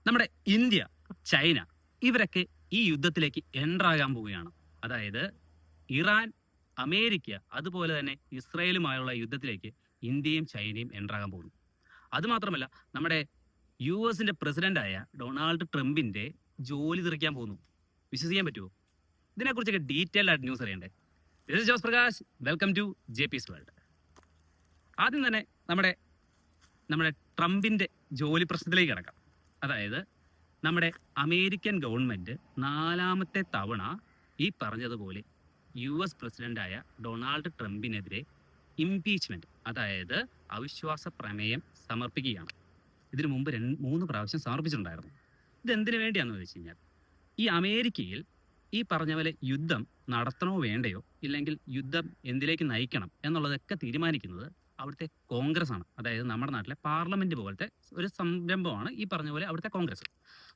നമ്മുടെ India, China ഇവരൊക്കെ ഈ യുദ്ധത്തിലേക്ക് എൻ്റർ ആകാൻ പോവുകയാണ്. അതായത് ഇറാൻ, അമേരിക്ക അതുപോലെ തന്നെ ഇസ്രായേലുമായുള്ള യുദ്ധത്തിലേക്ക് ഇന്ത്യയും ചൈനയും എൻ്റർ ആകാൻ പോകുന്നു. അതുമാത്രമല്ല, നമ്മുടെ യു.എസിന്റെ പ്രസിഡന്റായ ഡൊണാൾഡ് ട്രംപിന്റെ ജോലി തെറിക്കാൻ പോകുന്നു. വിശ്വസിക്കാൻ പറ്റുമോ? ഇതിനെക്കുറിച്ചൊക്കെ ഡീറ്റെയിൽഡ് ആയിട്ട് ന്യൂസ് അറിയണ്ടേ? This is Jose Prakash. Welcome to JP's world. ആദ്യം തന്നെ നമ്മുടെ നമ്മുടെ ട്രംപിന്റെ ജോലി പ്രശ്നത്തിലേക്ക് കിടക്കാം. അതായത് നമ്മുടെ അമേരിക്കൻ ഗവൺമെന്റ് 4ാമത്തെ തവണ ഈ പറഞ്ഞതുപോലെ US പ്രസിഡന്റായ ഡൊണാൾഡ് ട്രംപിനെതിരെ ഇംപീച്ച്മെന്റ്, അതായത് അവിശ്വാസ പ്രമേയം സമർപ്പിക്കുകയാണ്. ഇതിനു മുമ്പ് 3 പ്രാവശ്യം സമർപ്പിച്ചിട്ടുണ്ടായിരുന്നു. ഇതെന്തിനു വേണ്ടിയാണെന്ന് വെച്ച് കഴിഞ്ഞാൽ, ഈ അമേരിക്കയിൽ ഈ പറഞ്ഞ പോലെ യുദ്ധം നടത്തണോ വേണ്ടയോ, ഇല്ലെങ്കിൽ യുദ്ധം എന്തിലേക്ക് നയിക്കണം എന്നുള്ളതൊക്കെ തീരുമാനിക്കുന്നത് അവിടുത്തെ കോൺഗ്രസ് ആണ്. അതായത് നമ്മുടെ നാട്ടിലെ പാർലമെന്റ് പോലത്തെ ഒരു സംരംഭമാണ് ഈ പറഞ്ഞ പോലെ അവിടുത്തെ കോൺഗ്രസ്.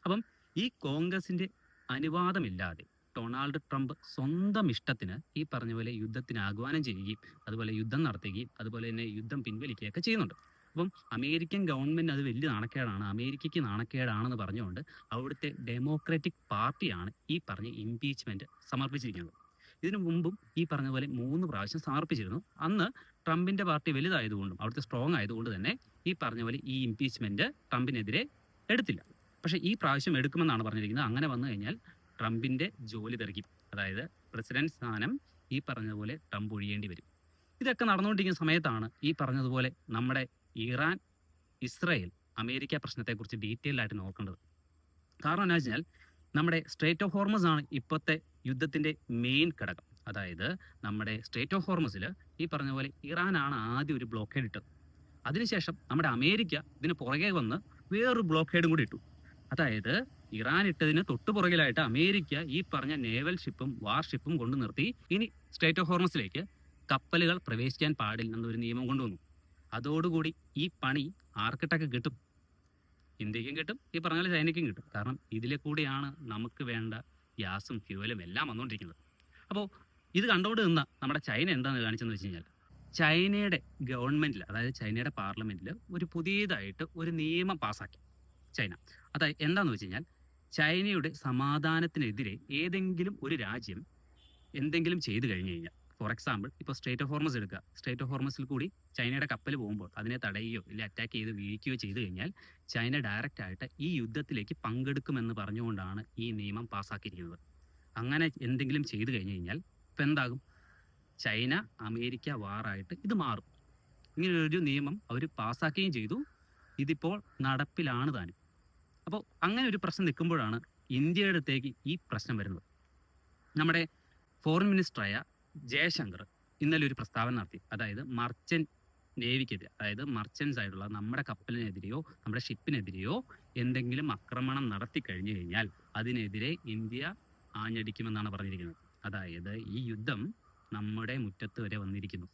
അപ്പം ഈ കോൺഗ്രസിന്റെ അനുവാദമില്ലാതെ ഡൊണാൾഡ് ട്രംപ് സ്വന്തം ഇഷ്ടത്തിന് ഈ പറഞ്ഞ പോലെ യുദ്ധത്തിന് ആഹ്വാനം ചെയ്യുകയും അതുപോലെ യുദ്ധം നടത്തുകയും അതുപോലെ തന്നെ യുദ്ധം പിൻവലിക്കുകയൊക്കെ ചെയ്യുന്നുണ്ട്. അപ്പം അമേരിക്കൻ ഗവൺമെന്റ് അത് വലിയ നാണക്കേടാണ്, അമേരിക്കയ്ക്ക് നാണക്കേടാണെന്ന് പറഞ്ഞുകൊണ്ട് അവിടുത്തെ ഡെമോക്രാറ്റിക് പാർട്ടിയാണ് ഈ പറഞ്ഞ ഇംപീച്ച്മെന്റ് സമർപ്പിച്ചിരിക്കുന്നത്. ഇതിനു മുമ്പും ഈ പറഞ്ഞ പോലെ 3 പ്രാവശ്യം സമർപ്പിച്ചിരുന്നു. അന്ന് ട്രംപിന്റെ പാർട്ടി വലുതായതുകൊണ്ടും അവിടുത്തെ സ്ട്രോങ് ആയതുകൊണ്ട് തന്നെ ഈ പറഞ്ഞ പോലെ ഈ ഇംപീച്ച്മെന്റ് ട്രംപിനെതിരെ എടുത്തില്ല. പക്ഷേ ഈ പ്രാവശ്യം എടുക്കുമെന്നാണ് പറഞ്ഞിരിക്കുന്നത്. അങ്ങനെ വന്നു കഴിഞ്ഞാൽ ട്രംപിന്റെ ജോലി തെറിക്കും. അതായത് പ്രസിഡന്റ് സ്ഥാനം ഈ പറഞ്ഞതുപോലെ ട്രംപ് ഒഴിയേണ്ടി വരും. ഇതൊക്കെ നടന്നുകൊണ്ടിരിക്കുന്ന സമയത്താണ് ഈ പറഞ്ഞതുപോലെ നമ്മുടെ ഇറാൻ, ഇസ്രായേൽ, അമേരിക്ക പ്രശ്നത്തെക്കുറിച്ച് ഡീറ്റെയിൽ ആയിട്ട് നോക്കേണ്ടത്. കാരണം എന്താ വെച്ചാൽ, നമ്മുടെ സ്ട്രേറ്റ് ഓഫ് ഹോർമസ് ആണ് ഇപ്പോഴത്തെ യുദ്ധത്തിന്റെ മെയിൻ ഘടകം. അതായത് നമ്മുടെ സ്ട്രേറ്റ് ഓഫ് ഹോർമസിൽ ഈ പറഞ്ഞ പോലെ ഇറാനാണ് ആദ്യം ഒരു ബ്ലോക്കേഡ് ഇട്ടത്. അതിനുശേഷം നമ്മുടെ അമേരിക്ക ഇതിന് പുറകെ വന്ന് വേറൊരു ബ്ലോക്കേഡും കൂടി ഇട്ടു. അതായത് ഇറാൻ ഇട്ടതിന് തൊട്ടു പുറകിലായിട്ട് അമേരിക്ക ഈ പറഞ്ഞ നേവൽ ഷിപ്പും വാർഷിപ്പും കൊണ്ടു നിർത്തി ഇനി സ്ട്രേറ്റ് ഓഫ് ഹോർമസിലേക്ക് കപ്പലുകൾ പ്രവേശിക്കാൻ പാടില്ലെന്നൊരു നിയമം കൊണ്ടുവന്നു. അതോടുകൂടി ഈ പണി ആർക്കിട്ടൊക്കെ കിട്ടും? ഇന്ത്യക്കും കിട്ടും, ഈ പറഞ്ഞ പോലെ ചൈനയ്ക്കും കിട്ടും. കാരണം ഇതിലെ കൂടിയാണ് നമുക്ക് വേണ്ട ഗ്യാസും ഫ്യൂവലും എല്ലാം വന്നുകൊണ്ടിരിക്കുന്നത്. അപ്പോൾ ഇത് കണ്ടുകൊണ്ട് നിന്ന നമ്മുടെ ചൈന എന്താണെന്ന് കാണിച്ചെന്ന് വെച്ച് കഴിഞ്ഞാൽ, ചൈനയുടെ ഗവൺമെന്റിൽ, അതായത് ചൈനയുടെ പാർലമെന്റിൽ ഒരു പുതിയതായിട്ട് ഒരു നിയമം പാസ്സാക്കി ചൈന. അതായത് എന്താണെന്ന് വെച്ച് കഴിഞ്ഞാൽ, ചൈനയുടെ സമാധാനത്തിനെതിരെ ഏതെങ്കിലും ഒരു രാജ്യം എന്തെങ്കിലും ചെയ്തു കഴിഞ്ഞു കഴിഞ്ഞാൽ, ഫോർ എക്സാമ്പിൾ ഇപ്പോൾ സ്ട്രേറ്റ് ഓഫ് ഹോർമസ് എടുക്കുക. സ്ട്രേറ്റ് ഓഫ് ഹോർമസിൽ കൂടി ചൈനയുടെ കപ്പൽ പോകുമ്പോൾ അതിനെ തടയുകയോ ഇല്ല അറ്റാക്ക് ചെയ്ത് വീഴിക്കുകയോ ചെയ്തു കഴിഞ്ഞാൽ ചൈന ഡയറക്റ്റ് ആയിട്ട് ഈ യുദ്ധത്തിലേക്ക് പങ്കെടുക്കുമെന്ന് പറഞ്ഞുകൊണ്ടാണ് ഈ നിയമം പാസ്സാക്കിയിരിക്കുന്നത്. അങ്ങനെ എന്തെങ്കിലും ചെയ്തു കഴിഞ്ഞു കഴിഞ്ഞാൽ ഇപ്പം എന്താകും? ചൈന അമേരിക്ക വാറായിട്ട് ഇത് മാറും. ഇങ്ങനൊരു നിയമം അവർ പാസ്സാക്കുകയും ചെയ്തു. ഇതിപ്പോൾ നടപ്പിലാണ് താനും. അപ്പോൾ അങ്ങനെ ഒരു പ്രശ്നം നിൽക്കുമ്പോഴാണ് ഇന്ത്യയുടെ അടുത്തേക്ക് ഈ പ്രശ്നം വരുന്നത്. നമ്മുടെ ഫോറിൻ മിനിസ്റ്ററായ ജയശങ്കർ ഇന്നലെ ഒരു പ്രസ്താവന നടത്തി. അതായത് മർച്ചന്റ് നേവിക്കെതിരെ, അതായത് മർച്ചൻസ് ആയിട്ടുള്ള നമ്മുടെ കപ്പലിനെതിരെയോ നമ്മുടെ ഷിപ്പിനെതിരെയോ എന്തെങ്കിലും ആക്രമണം നടത്തി കഴിഞ്ഞു കഴിഞ്ഞാൽ അതിനെതിരെ ഇന്ത്യ ആഞ്ഞടിക്കുമെന്നാണ് പറഞ്ഞിരിക്കുന്നത്. അതായത് ഈ യുദ്ധം നമ്മുടെ മുറ്റത്ത് വരെ വന്നിരിക്കുന്നു.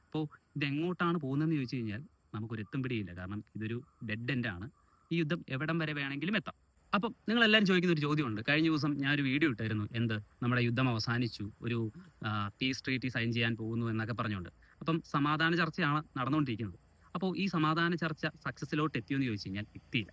അപ്പോൾ ഇതെങ്ങോട്ടാണ് പോകുന്നതെന്ന് ചോദിച്ചു കഴിഞ്ഞാൽ നമുക്കൊരു എത്തും പിടിയില്ല. കാരണം ഇതൊരു ഡെഡ് എൻഡാണ്. ഈ യുദ്ധം എവിടം വരെ വേണമെങ്കിലും എത്താം. അപ്പം നിങ്ങളെല്ലാവരും ചോദിക്കുന്ന ഒരു ചോദ്യമുണ്ട്. കഴിഞ്ഞ ദിവസം ഞാനൊരു വീഡിയോ ഇട്ടായിരുന്നു, നമ്മുടെ യുദ്ധം അവസാനിച്ചു, ഒരു പീസ് ട്രീറ്റി സൈൻ ചെയ്യാൻ പോകുന്നു എന്നൊക്കെ പറഞ്ഞുകൊണ്ട്. അപ്പം സമാധാന ചർച്ചയാണ് നടന്നുകൊണ്ടിരിക്കുന്നത്. അപ്പോൾ ഈ സമാധാന ചർച്ച സക്സസിലോട്ട് എത്തിയെന്ന് ചോദിച്ചു കഴിഞ്ഞാൽ എത്തിയില്ല.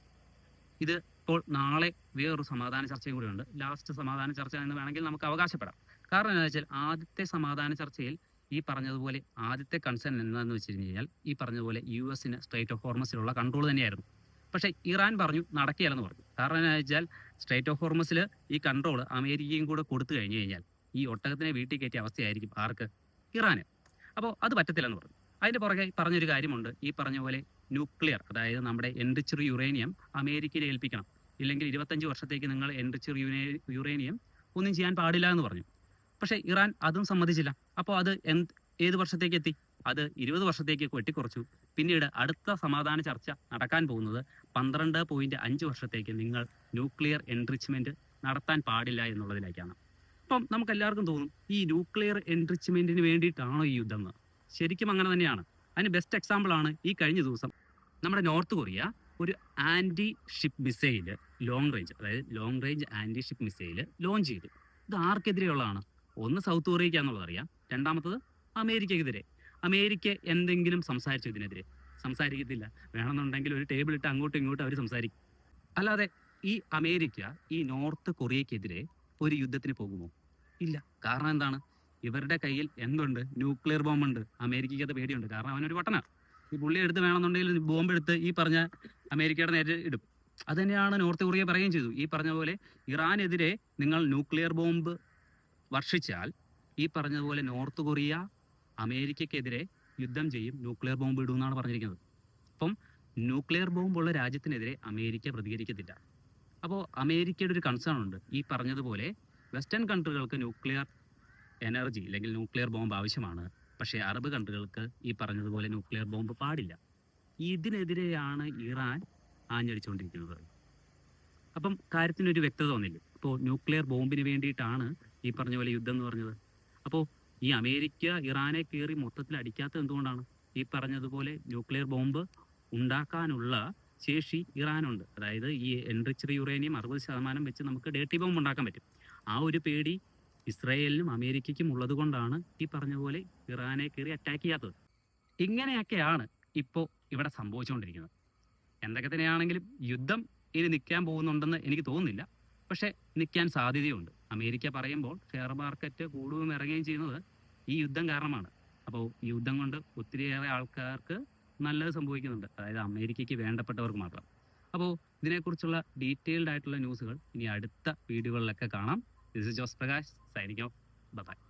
ഇത് ഇപ്പോൾ നാളെ വേറൊരു സമാധാന ചർച്ചയും കൂടി ഉണ്ട്. ലാസ്റ്റ് സമാധാന ചർച്ച എന്ന് വേണമെങ്കിൽ നമുക്ക് അവകാശപ്പെടാം. കാരണം എന്താണെന്ന് വെച്ചാൽ, ആദ്യത്തെ സമാധാന ചർച്ചയിൽ ഈ പറഞ്ഞതുപോലെ ആദ്യത്തെ കൺസേൺ എന്താണെന്ന് വെച്ച് കഴിഞ്ഞാൽ, ഈ പറഞ്ഞതുപോലെ US-ന് സ്ട്രേറ്റ് ഓഫ് ഹോർമസിലുള്ള കൺട്രോൾ തന്നെയായിരുന്നു. പക്ഷേ ഇറാൻ പറഞ്ഞു നടക്കുകയില്ലെന്ന് പറഞ്ഞു. കാരണം എന്താ വെച്ചാൽ, സ്ട്രേറ്റ് ഓഫ് ഹോർമസിൽ ഈ കൺട്രോൾ അമേരിക്കയും കൂടെ കൊടുത്തു കഴിഞ്ഞു കഴിഞ്ഞാൽ ഈ ഒട്ടകത്തിനെ വീട്ടിൽ കയറ്റിയ അവസ്ഥയായിരിക്കും ആർക്ക്? ഇറാന്. അപ്പോൾ അത് പറ്റത്തില്ലെന്ന് പറഞ്ഞു. അതിൻ്റെ പുറകെ പറഞ്ഞൊരു കാര്യമുണ്ട്, ഈ പറഞ്ഞ പോലെ ന്യൂക്ലിയർ, അതായത് നമ്മുടെ എൻറിച്ച്ഡ് യുറേനിയം അമേരിക്കയിൽ ഏൽപ്പിക്കണം, ഇല്ലെങ്കിൽ 25 വർഷത്തേക്ക് നിങ്ങൾ എൻറിച്ച്ഡ് യുറേനിയം ഒന്നും ചെയ്യാൻ പാടില്ല എന്ന് പറഞ്ഞു. പക്ഷേ ഇറാൻ അതും സമ്മതിച്ചില്ല. അപ്പോൾ അത് ഏത് വർഷത്തേക്ക് എത്തി? അത് 20 വർഷത്തേക്ക് വെട്ടിക്കുറച്ചു. പിന്നീട് അടുത്ത സമാധാന ചർച്ച നടക്കാൻ പോകുന്നത് 12.5 വർഷത്തേക്ക് നിങ്ങൾ ന്യൂക്ലിയർ എൻറിച്ച്മെന്റ് നടത്താൻ പാടില്ല എന്നുള്ളതിലേക്കാണ്. അപ്പം നമുക്ക് എല്ലാവർക്കും തോന്നും, ഈ ന്യൂക്ലിയർ എൻറിച്ച്മെന്റിന് വേണ്ടിയിട്ടാണോ ഈ യുദ്ധം എന്ന്? ശരിക്കും അങ്ങനെ തന്നെയാണ്. അതിന് ബെസ്റ്റ് എക്സാമ്പിൾ ആണ് ഈ കഴിഞ്ഞ ദിവസം നമ്മുടെ നോർത്ത് കൊറിയ ഒരു anti ship missile long range, അതായത് long range anti ship missile launch ചെയ്തു. ഇത് ആർക്കെതിരെയുള്ളതാണ്? ഒന്ന് സൗത്ത് കൊറിയയ്ക്ക് എന്നുള്ളത് അറിയാം, രണ്ടാമത്തത് അമേരിക്കയ്ക്കെതിരെ. അമേരിക്ക എന്തെങ്കിലും സംസാരിച്ചു ഇതിനെതിരെ? സംസാരിക്കത്തില്ല. വേണമെന്നുണ്ടെങ്കിൽ ഒരു ടേബിൾ ഇട്ട് അങ്ങോട്ടും ഇങ്ങോട്ടും അവർ സംസാരിക്കും. അല്ലാതെ ഈ അമേരിക്ക ഈ നോർത്ത് കൊറിയക്കെതിരെ ഒരു യുദ്ധത്തിന് പോകുമോ? ഇല്ല. കാരണം എന്താണ്? ഇവരുടെ കയ്യിൽ എന്തുണ്ട്? ന്യൂക്ലിയർ ബോംബുണ്ട്. അമേരിക്കയ്ക്ക് അത് പേടിയുണ്ട്. കാരണം അവനൊരു പൊട്ടനാ. ഈ പുള്ളി എടുത്ത് വേണമെന്നുണ്ടെങ്കിൽ ബോംബ് എടുത്ത് ഈ പറഞ്ഞ അമേരിക്കയുടെ നേരെ ഇടും. അത് തന്നെയാണ് നോർത്ത് കൊറിയ പറയുകയും ചെയ്തു. ഈ പറഞ്ഞ പോലെ ഇറാനെതിരെ നിങ്ങൾ ന്യൂക്ലിയർ ബോംബ് വർഷിച്ചാൽ ഈ പറഞ്ഞതുപോലെ നോർത്ത് കൊറിയ അമേരിക്കയ്ക്കെതിരെ യുദ്ധം ചെയ്യും, ന്യൂക്ലിയർ ബോംബ് ഇടും എന്നാണ് പറഞ്ഞിരിക്കുന്നത്. അപ്പം ന്യൂക്ലിയർ ബോംബുള്ള രാജ്യത്തിനെതിരെ അമേരിക്ക പ്രതികരിക്കത്തില്ല. അപ്പോൾ അമേരിക്കയുടെ ഒരു കൺസേൺ ഉണ്ട്. ഈ പറഞ്ഞതുപോലെ വെസ്റ്റേൺ കൺട്രികൾക്ക് ന്യൂക്ലിയർ എനർജി അല്ലെങ്കിൽ ന്യൂക്ലിയർ ബോംബ് ആവശ്യമാണ്. പക്ഷേ അറബ് കൺട്രികൾക്ക് ഈ പറഞ്ഞതുപോലെ ന്യൂക്ലിയർ ബോംബ് പാടില്ല. ഇതിനെതിരെയാണ് ഇറാൻ ആഞ്ഞടിച്ചുകൊണ്ടിരിക്കുന്നത്. അപ്പം കാര്യത്തിനൊരു വ്യക്തത വന്നില്ല. ഇപ്പോൾ ന്യൂക്ലിയർ ബോംബിന് വേണ്ടിയിട്ടാണ് ഈ പറഞ്ഞ പോലെ യുദ്ധം എന്ന് പറഞ്ഞത്. അപ്പോൾ ഈ അമേരിക്ക ഇറാനെ കയറി മൊത്തത്തിൽ അടിക്കാത്തത് എന്തുകൊണ്ടാണ്? ഈ പറഞ്ഞതുപോലെ ന്യൂക്ലിയർ ബോംബ് ഉണ്ടാക്കാനുള്ള ശേഷി ഇറാനുണ്ട്. അതായത് ഈ എൻറിച്ച്ഡ് യുറേനിയം 60% വെച്ച് നമുക്ക് ഡേർട്ടി ബോംബ് ഉണ്ടാക്കാൻ പറ്റും. ആ ഒരു പേടി ഇസ്രായേലിനും അമേരിക്കയ്ക്കും ഉള്ളത് കൊണ്ടാണ് ഈ പറഞ്ഞ പോലെ ഇറാനെ കയറി അറ്റാക്ക് ചെയ്യാത്തത്. ഇങ്ങനെയൊക്കെയാണ് ഇപ്പോൾ ഇവിടെ സംഭവിച്ചുകൊണ്ടിരിക്കുന്നത്. എന്തൊക്കെ തന്നെയാണെങ്കിലും യുദ്ധം ഇനി നിൽക്കാൻ പോകുന്നുണ്ടെന്ന് എനിക്ക് തോന്നുന്നില്ല. പക്ഷേ നിൽക്കാൻ സാധ്യതയുണ്ട്. അമേരിക്ക പറയുമ്പോൾ ഷെയർ മാർക്കറ്റ് കൂടുകയും ഇറങ്ങുകയും ചെയ്യുന്നത് ഈ യുദ്ധം കാരണമാണ്. അപ്പോൾ ഈ യുദ്ധം കൊണ്ട് ഒത്തിരിയേറെ ആൾക്കാർക്ക് നല്ലത് സംഭവിക്കുന്നുണ്ട്. അതായത് അമേരിക്കയ്ക്ക് വേണ്ടപ്പെട്ടവർക്ക് മാത്രം. അപ്പോൾ ഇതിനെക്കുറിച്ചുള്ള ഡീറ്റെയിൽഡ് ആയിട്ടുള്ള ന്യൂസുകൾ ഇനി അടുത്ത വീഡിയോകളിലൊക്കെ കാണാം. This is Jose Prakash signing off. By.